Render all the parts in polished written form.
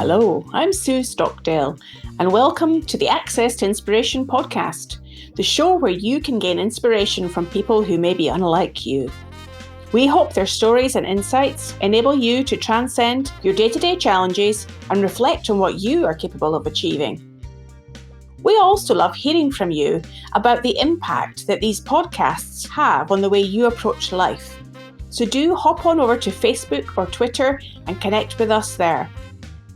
Hello, I'm Sue Stockdale, and welcome to the Access to Inspiration podcast, the show where you can gain inspiration from people who may be unlike you. We hope their stories and insights enable you to transcend your day-to-day challenges and reflect on what you are capable of achieving. We also love hearing from you about the impact that these podcasts have on the way you approach life. So do hop on over to Facebook or Twitter and connect with us there.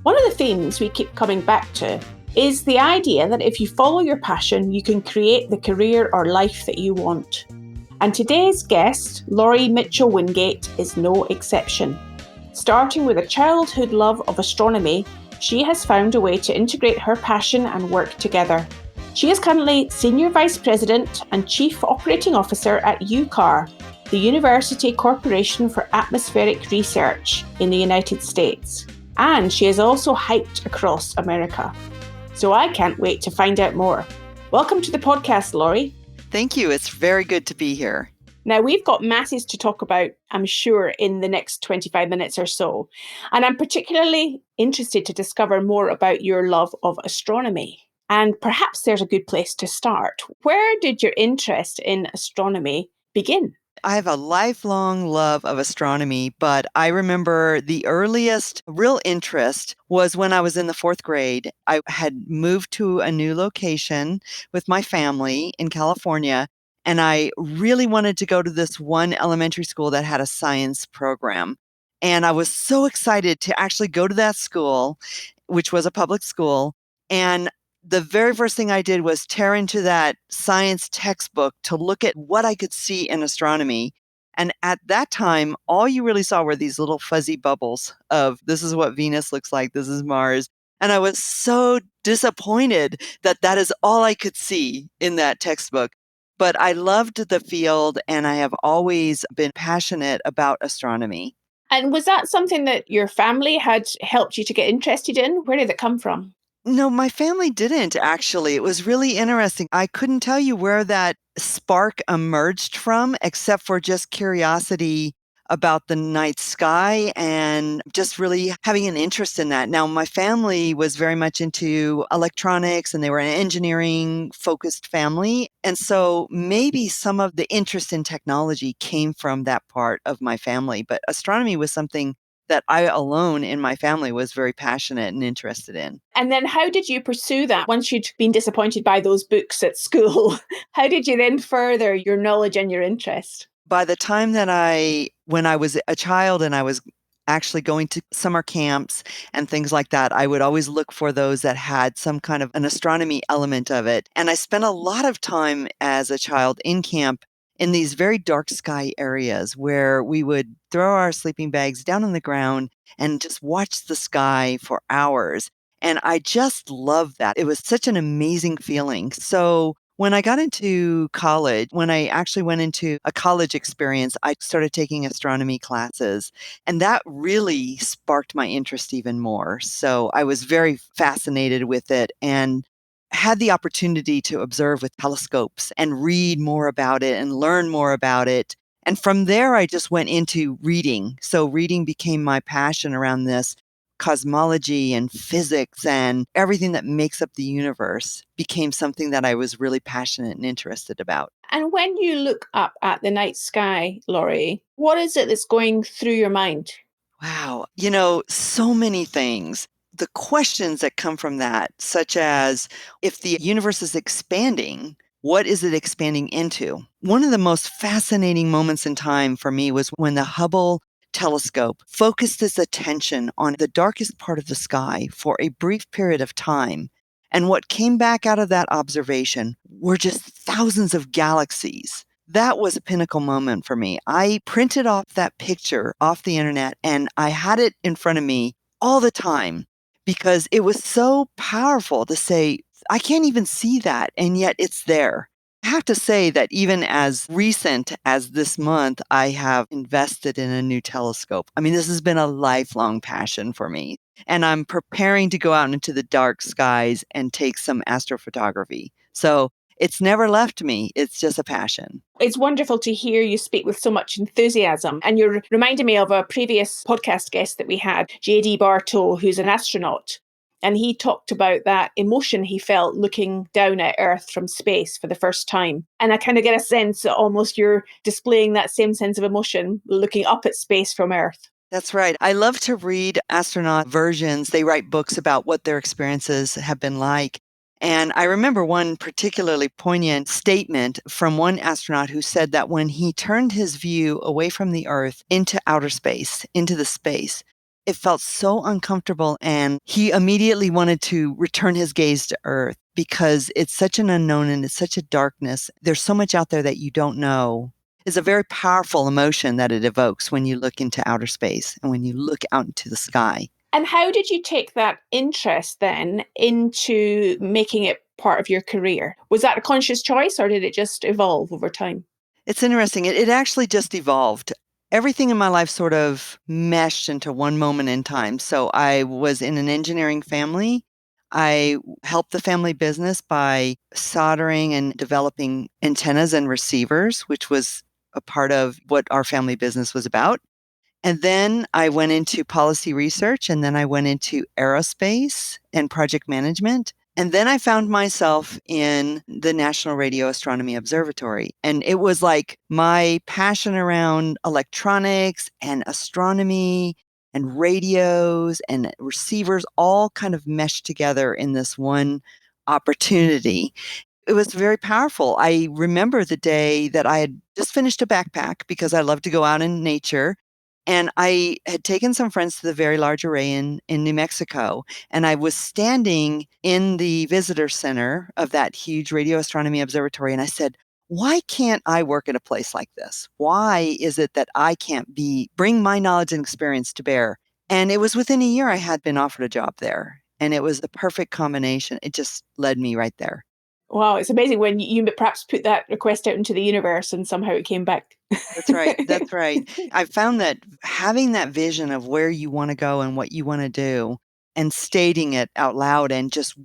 One of the themes we keep coming back to is the idea that if you follow your passion, you can create the career or life that you want. And today's guest, Lory Mitchell Wingate, is no exception. Starting with a childhood love of astronomy, she has found a way to integrate her passion and work together. She is currently Senior Vice President and Chief Operating Officer at UCAR, the University Corporation for Atmospheric Research in the United States. And she has also hiked across America. So I can't wait to find out more. Welcome to the podcast, Lory. Thank you. It's very good to be here. Now, we've got masses to talk about, I'm sure, in the next 25 minutes or so. And I'm particularly interested to discover more about your love of astronomy. And perhaps there's a good place to start. Where did your interest in astronomy begin? I have a lifelong love of astronomy, but I remember the earliest real interest was when I was in the fourth grade. I had moved to a new location with my family in California, and I really wanted to go to this one elementary school that had a science program. And I was so excited to actually go to that school, which was a public school. And the very first thing I did was tear into that science textbook to look at what I could see in astronomy. And at that time, all you really saw were these little fuzzy bubbles of this is what Venus looks like, this is Mars. And I was so disappointed that that is all I could see in that textbook. But I loved the field, and I have always been passionate about astronomy. And was that something that your family had helped you to get interested in? Where did it come from? No, my family didn't actually. It was really interesting. I couldn't tell you where that spark emerged from, except for just curiosity about the night sky and just really having an interest in that. Now, my family was very much into electronics and they were an engineering focused family. And so maybe some of the interest in technology came from that part of my family, but astronomy was something that I alone in my family was very passionate and interested in. And then how did you pursue that once you'd been disappointed by those books at school? How did you then further your knowledge and your interest? By the time that when I was a child and I was actually going to summer camps and things like that, I would always look for those that had some kind of an astronomy element of it. And I spent a lot of time as a child in camp in these very dark sky areas where we would throw our sleeping bags down on the ground and just watch the sky for hours. And I just loved that. It was such an amazing feeling. So when I got into college, when I actually went into a college experience, I started taking astronomy classes. And that really sparked my interest even more. So I was very fascinated with it and had the opportunity to observe with telescopes and read more about it and learn more about it. And from there, I just went into reading. So reading became my passion around this. Cosmology and physics and everything that makes up the universe became something that I was really passionate and interested about. And when you look up at the night sky, Lory, what is it that's going through your mind? Wow. So many things. The questions that come from that, such as if the universe is expanding, what is it expanding into? One of the most fascinating moments in time for me was when the Hubble telescope focused its attention on the darkest part of the sky for a brief period of time. And what came back out of that observation were just thousands of galaxies. That was a pinnacle moment for me. I printed off that picture off the internet and I had it in front of me all the time because it was so powerful to say, I can't even see that, and yet it's there. I have to say that even as recent as this month, I have invested in a new telescope. I mean, this has been a lifelong passion for me. And I'm preparing to go out into the dark skies and take some astrophotography. So it's never left me. It's just a passion. It's wonderful to hear you speak with so much enthusiasm. And you're reminding me of a previous podcast guest that we had, J.D. Bartow, who's an astronaut. And he talked about that emotion he felt looking down at Earth from space for the first time. And I kind of get a sense that almost you're displaying that same sense of emotion looking up at space from Earth. That's right. I love to read astronaut versions. They write books about what their experiences have been like. And I remember one particularly poignant statement from one astronaut who said that when he turned his view away from the Earth into outer space, into the space, it felt so uncomfortable. And he immediately wanted to return his gaze to Earth because it's such an unknown and it's such a darkness. There's so much out there that you don't know. Is a very powerful emotion that it evokes when you look into outer space and when you look out into the sky. And how did you take that interest then into making it part of your career? Was that a conscious choice or did it just evolve over time? It's interesting. It actually just evolved. Everything in my life sort of meshed into one moment in time. So I was in an engineering family. I helped the family business by soldering and developing antennas and receivers, which was a part of what our family business was about. And then I went into policy research, and then I went into aerospace and project management. And then I found myself in the National Radio Astronomy Observatory. And it was like my passion around electronics and astronomy and radios and receivers all kind of meshed together in this one opportunity. It was very powerful. I remember the day that I had just finished a backpack because I love to go out in nature. And I had taken some friends to the Very Large Array in New Mexico. And I was standing in the visitor center of that huge radio astronomy observatory. And I said, why can't I work at a place like this? Why is it that I can't bring my knowledge and experience to bear? And it was within a year I had been offered a job there. And it was the perfect combination. It just led me right there. Wow, it's amazing when you perhaps put that request out into the universe and somehow it came back. That's right. That's right. I found that having that vision of where you want to go and what you want to do and stating it out loud and just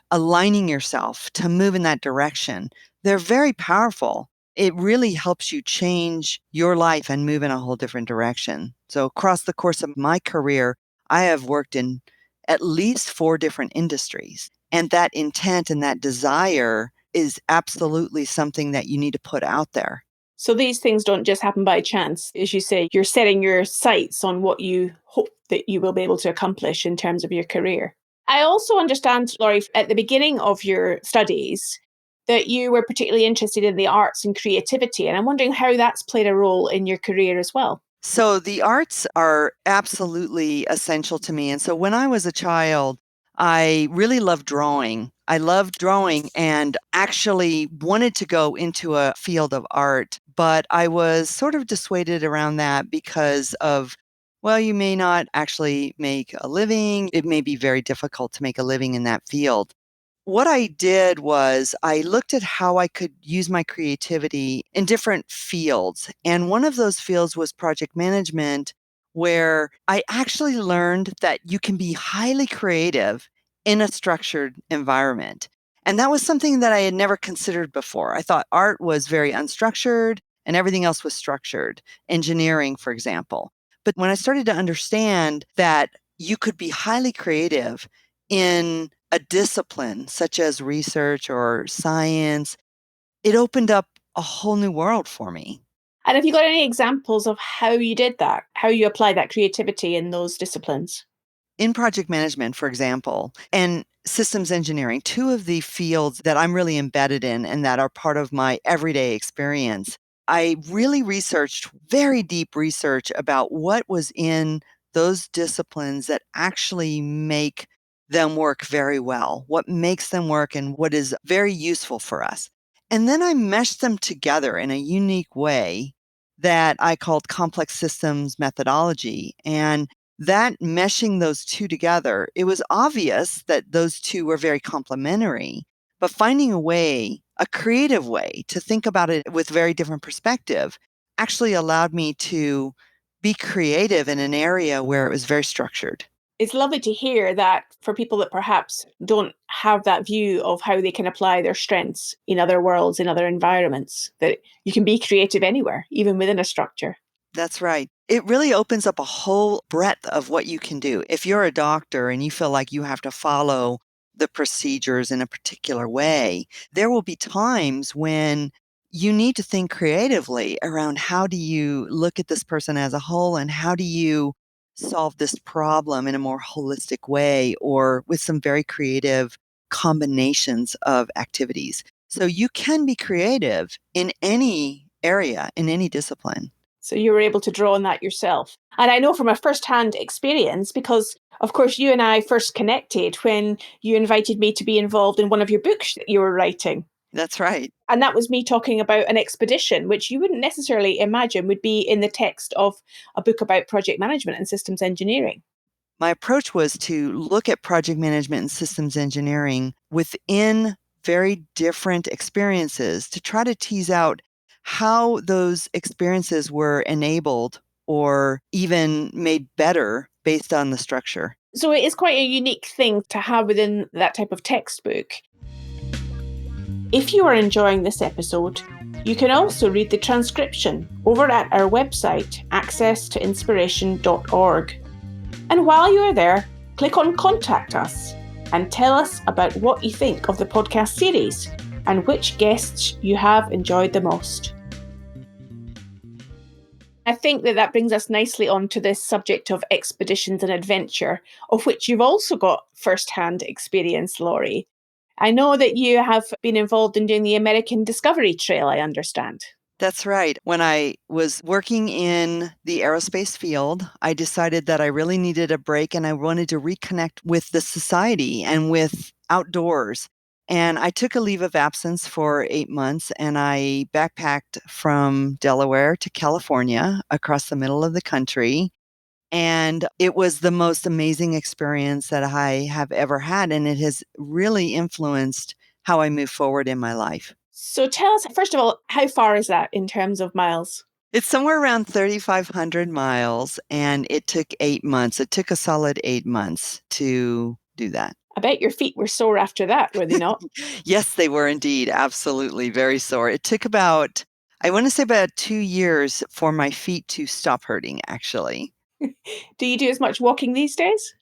aligning yourself to move in that direction, they're very powerful. It really helps you change your life and move in a whole different direction. So across the course of my career, I have worked in at least 4 different industries. And that intent and that desire is absolutely something that you need to put out there. So these things don't just happen by chance. As you say, you're setting your sights on what you hope that you will be able to accomplish in terms of your career. I also understand, Lory, at the beginning of your studies, that you were particularly interested in the arts and creativity. And I'm wondering how that's played a role in your career as well. So the arts are absolutely essential to me. And so when I was a child, I really loved drawing. I loved drawing and actually wanted to go into a field of art, but I was sort of dissuaded around that because of, well, you may not actually make a living. It may be very difficult to make a living in that field. What I did was I looked at how I could use my creativity in different fields. And one of those fields was project management, where I actually learned that you can be highly creative in a structured environment. And that was something that I had never considered before. I thought art was very unstructured and everything else was structured, engineering, for example. But when I started to understand that you could be highly creative in a discipline such as research or science, it opened up a whole new world for me. And have you got any examples of how you did that, how you applied that creativity in those disciplines? In project management, for example, and systems engineering, 2 of the fields that I'm really embedded in and that are part of my everyday experience, I really researched very deep research about what was in those disciplines that actually make them work very well, what makes them work and what is very useful for us. And then I meshed them together in a unique way that I called complex systems methodology. And that meshing those 2 together, it was obvious that those 2 were very complementary, but finding a way, a creative way to think about it with very different perspective actually allowed me to be creative in an area where it was very structured. It's lovely to hear that for people that perhaps don't have that view of how they can apply their strengths in other worlds, in other environments, that you can be creative anywhere, even within a structure. That's right. It really opens up a whole breadth of what you can do. If you're a doctor and you feel like you have to follow the procedures in a particular way, there will be times when you need to think creatively around how do you look at this person as a whole and how do you solve this problem in a more holistic way or with some very creative combinations of activities. So you can be creative in any area, in any discipline. So you were able to draw on that yourself. And I know from a first-hand experience, because of course you and I first connected when you invited me to be involved in one of your books that you were writing. That's right. And that was me talking about an expedition, which you wouldn't necessarily imagine would be in the text of a book about project management and systems engineering. My approach was to look at project management and systems engineering within very different experiences to try to tease out how those experiences were enabled or even made better based on the structure. So it is quite a unique thing to have within that type of textbook. If you are enjoying this episode, you can also read the transcription over at our website, accesstoinspiration.org. And while you are there, click on Contact Us and tell us about what you think of the podcast series and which guests you have enjoyed the most. I think that brings us nicely on to this subject of expeditions and adventure, of which you've also got first-hand experience, Lory. I know that you have been involved in doing the American Discovery Trail, I understand. That's right. When I was working in the aerospace field, I decided that I really needed a break and I wanted to reconnect with the society and with outdoors. And I took a leave of absence for 8 months and I backpacked from Delaware to California across the middle of the country. And it was the most amazing experience that I have ever had. And it has really influenced how I move forward in my life. So tell us, first of all, how far is that in terms of miles? It's somewhere around 3,500 miles, and it took 8 months. It took a solid 8 months to do that. I bet your feet were sore after that, were they not? Yes, they were indeed. Absolutely. Very sore. It took about, I want to say about 2 years for my feet to stop hurting, actually. Do you do as much walking these days?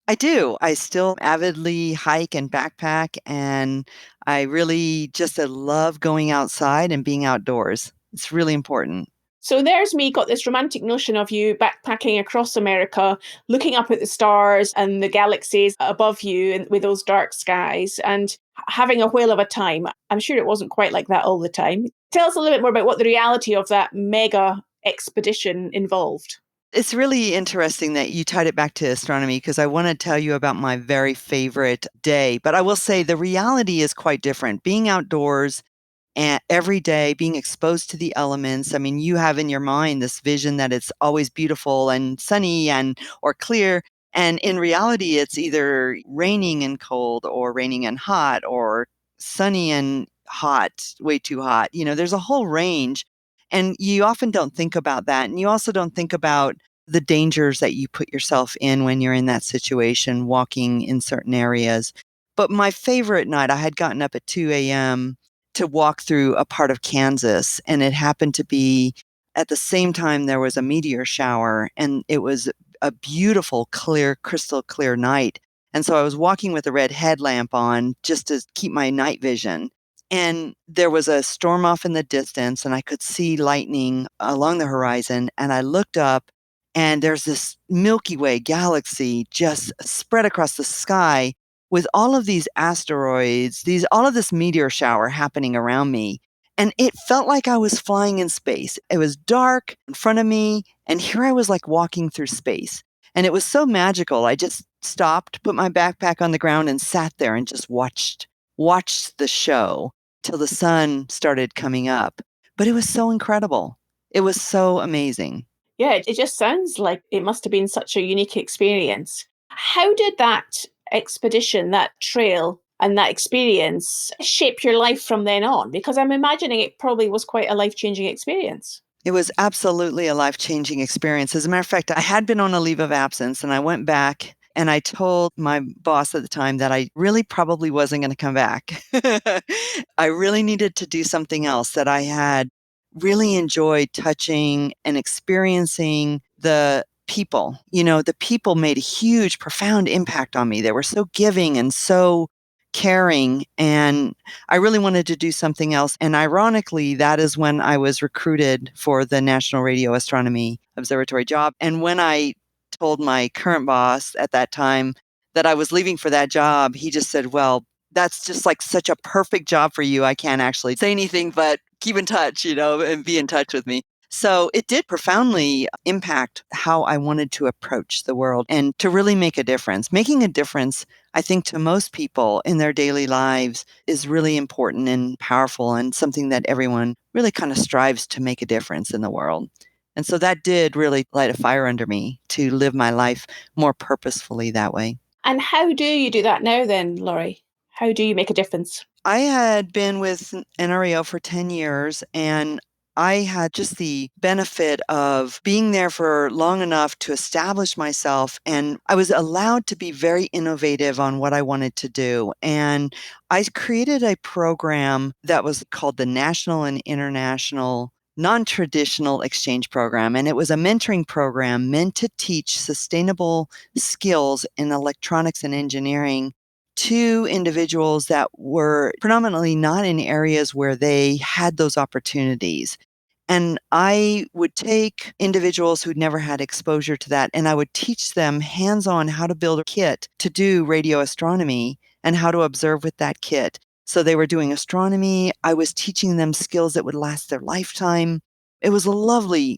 I do. I still avidly hike and backpack, and I really just love going outside and being outdoors. It's really important. So there's me, got this romantic notion of you backpacking across America, looking up at the stars and the galaxies above you and with those dark skies and having a whale of a time. I'm sure it wasn't quite like that all the time. Tell us a little bit more about what the reality of that mega expedition involved. It's really interesting that you tied it back to astronomy because I want to tell you about my very favorite day. But I will say the reality is quite different. Being outdoors and every day, being exposed to the elements. I mean, you have in your mind this vision that it's always beautiful and sunny and or clear. And in reality, it's either raining and cold or raining and hot or sunny and hot, way too hot. You know, there's a whole range. And you often don't think about that. And you also don't think about the dangers that you put yourself in when you're in that situation, walking in certain areas. But my favorite night, I had gotten up at 2 a.m. to walk through a part of Kansas, and it happened to be at the same time there was a meteor shower, and it was a beautiful, clear, crystal clear night. And so I was walking with a red headlamp on just to keep my night vision. And there was a storm off in the distance, and I could see lightning along the horizon. And I looked up, and there's this Milky Way galaxy just spread across the sky with all of these asteroids, all of this meteor shower happening around me. And it felt like I was flying in space. It was dark in front of me, and here I was like walking through space. And it was so magical. I just stopped, put my backpack on the ground, and sat there and just watched the show till the sun started coming up. But it was so incredible. It was so amazing. Yeah, it just sounds like it must have been such a unique experience. How did that expedition, that trail, and that experience shape your life from then on? Because I'm imagining it probably was quite a life-changing experience. It was absolutely a life-changing experience. As a matter of fact, I had been on a leave of absence and I went back And I told my boss at the time that I really probably wasn't going to come back. I really needed to do something else, that I had really enjoyed touching and experiencing the people. The people made a huge, profound impact on me. They were so giving and so caring, and I really wanted to do something else. And ironically, that is when I was recruited for the National Radio Astronomy Observatory job. And when I told my current boss at that time that I was leaving for that job, he just said, "Well, that's just like such a perfect job for you. I can't actually say anything but keep in touch, and be in touch with me." So it did profoundly impact how I wanted to approach the world and to really make a difference. Making a difference, I think, to most people in their daily lives is really important and powerful, and something that everyone really kind of strives to make a difference in the world. And so that did really light a fire under me to live my life more purposefully that way. And how do you do that now then, Lory? How do you make a difference? I had been with NRAO for 10 years, and I had just the benefit of being there for long enough to establish myself, and I was allowed to be very innovative on what I wanted to do. And I created a program that was called the National and International Non-Traditional Exchange Program, and it was a mentoring program meant to teach sustainable skills in electronics and engineering to individuals that were predominantly not in areas where they had those opportunities. And I would take individuals who'd never had exposure to that, and I would teach them hands-on how to build a kit to do radio astronomy and how to observe with that kit. So they were doing astronomy. I was teaching them skills that would last their lifetime. It was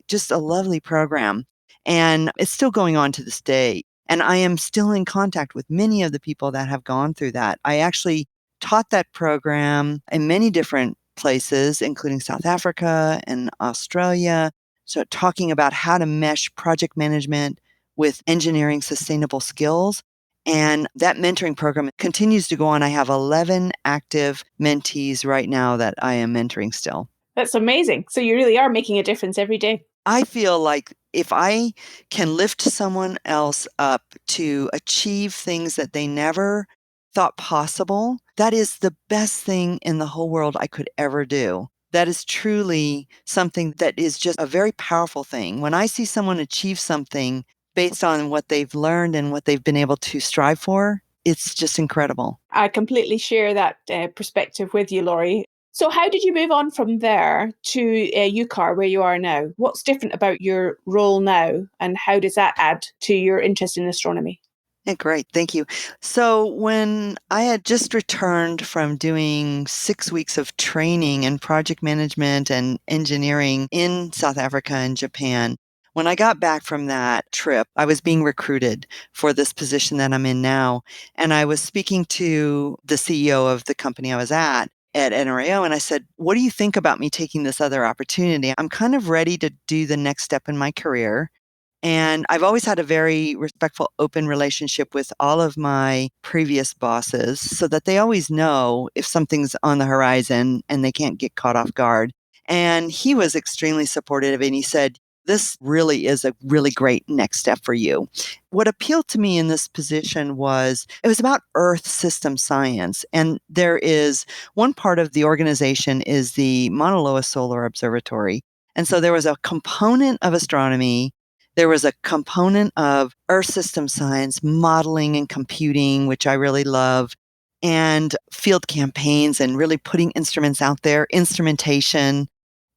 just a lovely program. And it's still going on to this day. And I am still in contact with many of the people that have gone through that. I actually taught that program in many different places, including South Africa and Australia. So, talking about how to mesh project management with engineering sustainable skills. And that mentoring program continues to go on. I have 11 active mentees right now that I am mentoring still. That's amazing. So you really are making a difference every day. I feel like if I can lift someone else up to achieve things that they never thought possible, that is the best thing in the whole world I could ever do. That is truly something that is just a very powerful thing. When I see someone achieve something based on what they've learned and what they've been able to strive for, it's just incredible. I completely share that perspective with you, Lory. So how did you move on from there to UCAR, where you are now? What's different about your role now, and how does that add to your interest in astronomy? Yeah, great. Thank you. So, when I had just returned from doing 6 weeks of training in project management and engineering in South Africa and Japan, when I got back from that trip, I was being recruited for this position that I'm in now. And I was speaking to the CEO of the company I was at NRAO, and I said, "What do you think about me taking this other opportunity? I'm kind of ready to do the next step in my career." And I've always had a very respectful, open relationship with all of my previous bosses, so that they always know if something's on the horizon and they can't get caught off guard. And he was extremely supportive, and he said, "This really is a really great next step for you." What appealed to me in this position was it was about Earth system science. And there is one part of the organization is the Mauna Loa Solar Observatory. And so there was a component of astronomy. There was a component of Earth system science, modeling and computing, which I really love, and field campaigns and really putting instruments out there, instrumentation.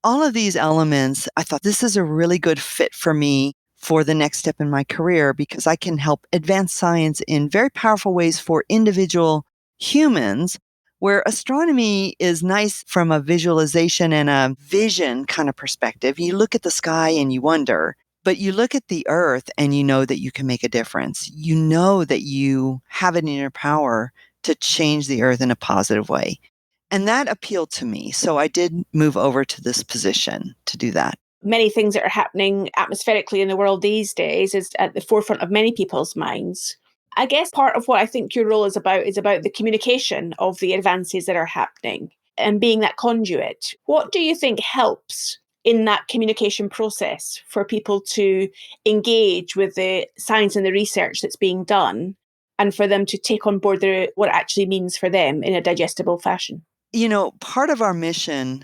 All of these elements, I thought this is a really good fit for me for the next step in my career, because I can help advance science in very powerful ways for individual humans, where astronomy is nice from a visualization and a vision kind of perspective. You look at the sky and you wonder, but you look at the earth and you know that you can make a difference. You know that you have it in your power to change the earth in a positive way. And that appealed to me. So I did move over to this position to do that. Many things that are happening atmospherically in the world these days is at the forefront of many people's minds. I guess part of what I think your role is about the communication of the advances that are happening and being that conduit. What do you think helps in that communication process for people to engage with the science and the research that's being done, and for them to take on board what it actually means for them in a digestible fashion? Part of our mission,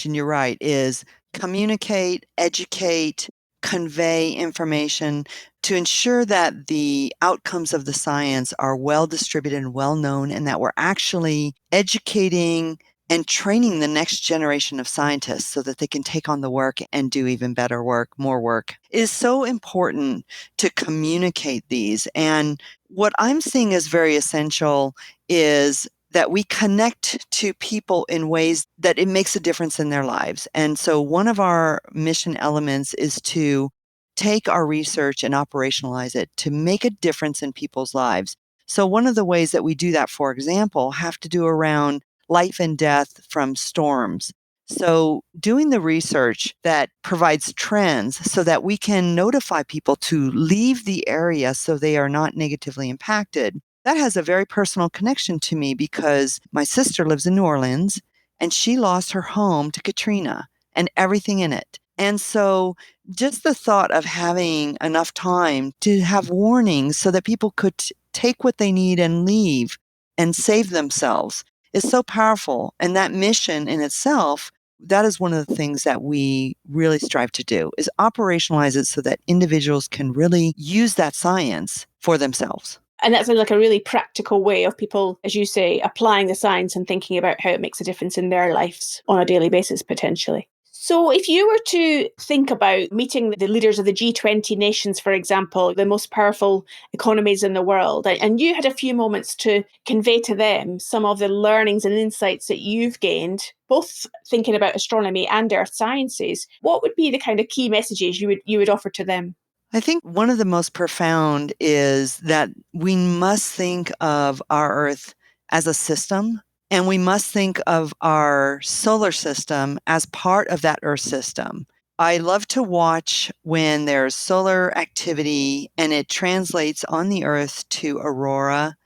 you're right, is communicate, educate, convey information to ensure that the outcomes of the science are well distributed and well known, and that we're actually educating and training the next generation of scientists so that they can take on the work and do even better work, more work. It is so important to communicate these. And what I'm seeing is very essential is that we connect to people in ways that it makes a difference in their lives. And so one of our mission elements is to take our research and operationalize it to make a difference in people's lives. So one of the ways that we do that, for example, have to do around life and death from storms. So doing the research that provides trends so that we can notify people to leave the area so they are not negatively impacted. That has a very personal connection to me because my sister lives in New Orleans and she lost her home to Katrina and everything in it. And so just the thought of having enough time to have warnings so that people could take what they need and leave and save themselves is so powerful. And that mission in itself, that is one of the things that we really strive to do, is operationalize it so that individuals can really use that science for themselves. And that's like a really practical way of people, as you say, applying the science and thinking about how it makes a difference in their lives on a daily basis, potentially. So if you were to think about meeting the leaders of the G20 nations, for example, the most powerful economies in the world, and you had a few moments to convey to them some of the learnings and insights that you've gained, both thinking about astronomy and earth sciences, what would be the kind of key messages you would offer to them? I think one of the most profound is that we must think of our Earth as a system, and we must think of our solar system as part of that Earth system. I love to watch when there's solar activity and it translates on the Earth to aurora,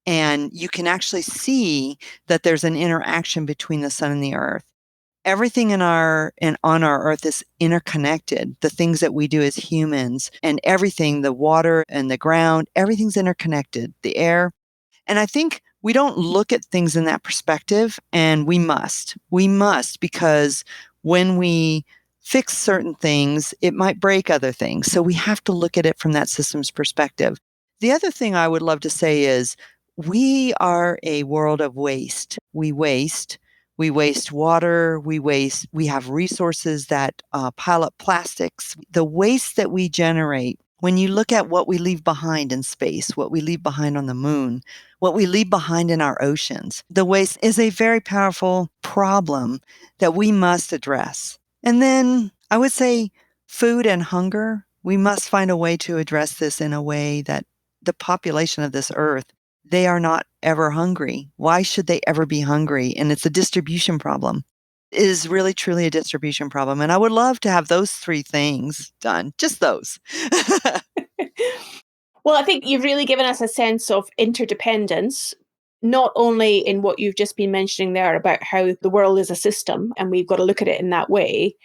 and you can actually see that there's an interaction between the sun and the Earth. Everything on our earth is interconnected. The things that we do as humans and everything, the water and the ground, everything's interconnected, the air. And I think we don't look at things in that perspective, and we must, because when we fix certain things, it might break other things. So we have to look at it from that system's perspective. The other thing I would love to say is we are a world of waste. We waste water. We have resources that pile up plastics. The waste that we generate, when you look at what we leave behind in space, what we leave behind on the moon, what we leave behind in our oceans, the waste is a very powerful problem that we must address. And then I would say food and hunger. We must find a way to address this in a way that the population of this earth, they are not ever hungry. Why should they ever be hungry? And it's a distribution problem. It is really, truly a distribution problem. And I would love to have those three things done, just those. Well, I think you've really given us a sense of interdependence, not only in what you've just been mentioning there about how the world is a system and we've got to look at it in that way,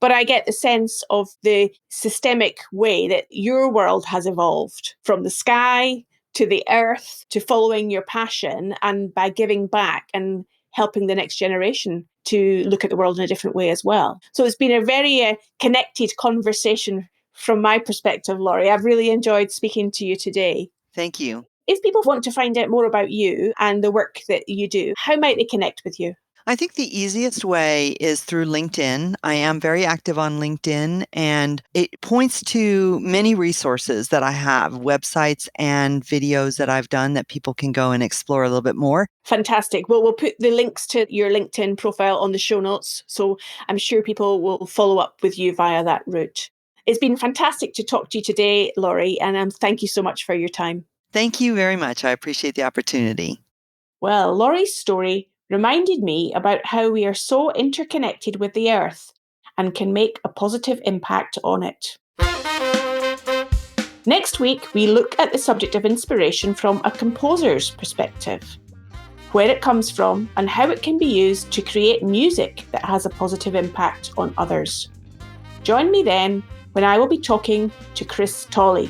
but I get the sense of the systemic way that your world has evolved from the sky to the earth to following your passion and by giving back and helping the next generation to look at the world in a different way as well. So it's been a very connected conversation from my perspective, Lory. I've really enjoyed speaking to you today. Thank you. If people want to find out more about you and the work that you do, how might they connect with you? I think the easiest way is through LinkedIn. I am very active on LinkedIn, and it points to many resources that I have, websites and videos that I've done that people can go and explore a little bit more. Fantastic. Well, we'll put the links to your LinkedIn profile on the show notes, so I'm sure people will follow up with you via that route. It's been fantastic to talk to you today, Lory, and thank you so much for your time. Thank you very much. I appreciate the opportunity. Well, Lory's story reminded me about how we are so interconnected with the earth and can make a positive impact on it. Next week, we look at the subject of inspiration from a composer's perspective. where it comes from, and how it can be used to create music that has a positive impact on others. Join me then when I will be talking to Chris Tolley.